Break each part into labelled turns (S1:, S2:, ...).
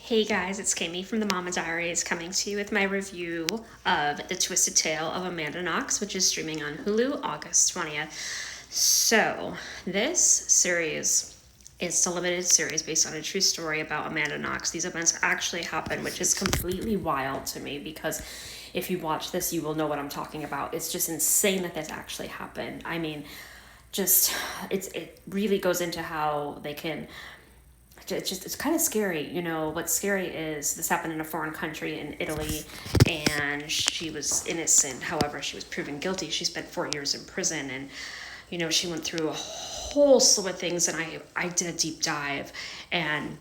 S1: Hey guys, it's Kami from the Mama Diaries coming to you with my review of The Twisted Tale of Amanda Knox, which is streaming on Hulu August 20th. So, this series is a limited series based on a true story about Amanda Knox. These events actually happened, which is completely wild to me because if you watch this, you will know what I'm talking about. It's just insane that this actually happened. I mean, just it really goes into how they can it's kind of scary. What's scary is this happened in a foreign country in Italy, and she was innocent. However, she was proven guilty. She spent 4 years in prison, and she went through a whole slew of things. And I did a deep dive, and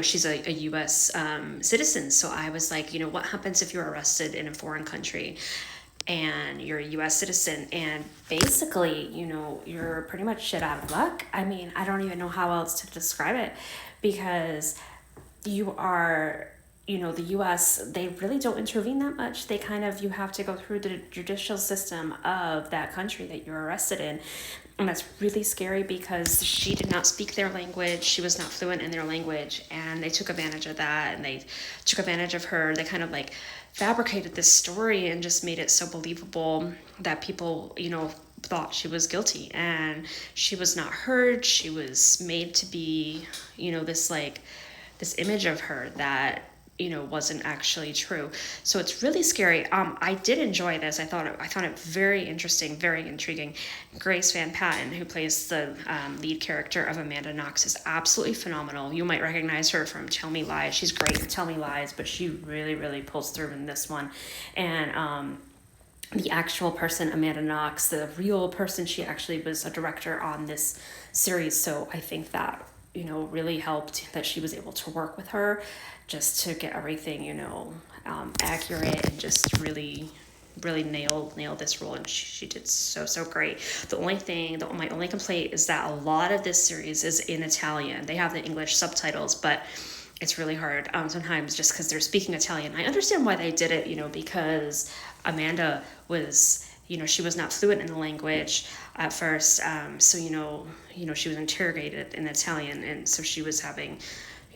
S1: she's a U.S. Citizen. So I was like, what happens if you're arrested in a foreign country and you're a U.S. citizen, and basically, you're pretty much shit out of luck. I mean, I don't even know how else to describe it, because you are, the U.S., they really don't intervene that much. You have to go through the judicial system of that country that you're arrested in. And that's really scary because she did not speak their language. She was not fluent in their language, and they took advantage of that, and they took advantage of her. They kind of like fabricated this story and just made it so believable that people, thought she was guilty, and she was not heard. She was made to be, this image of her that wasn't actually true. So it's really scary. I did enjoy this. I found it very interesting, very intriguing. Grace Van Patten, who plays the lead character of Amanda Knox, is absolutely phenomenal. You might recognize her from Tell Me Lies. She's great in Tell Me Lies, but she really, really pulls through in this one. And the actual person, Amanda Knox, the real person, she actually was a director on this series. So I think that really helped that she was able to work with her just to get everything, accurate, and just really nail this role. And she did so great. My only complaint is that a lot of this series is in Italian. They have the English subtitles, but it's really hard sometimes just because they're speaking Italian. I understand why they did it, because Amanda was, she was not fluent in the language at first. So, she was interrogated in Italian. And so she was having,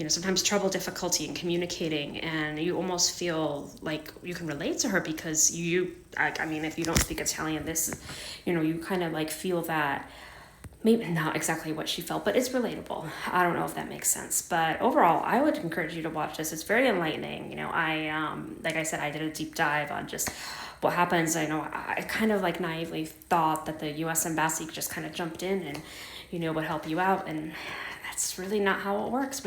S1: sometimes difficulty in communicating. And you almost feel like you can relate to her because if you don't speak Italian, you kind of like feel that. Maybe not exactly what she felt, but it's relatable. I don't know if that makes sense. But overall, I would encourage you to watch this. It's very enlightening. Like I said, I did a deep dive on just what happens. I kind of like naively thought that the U.S. Embassy just kind of jumped in and, would help you out. And that's really not how it works.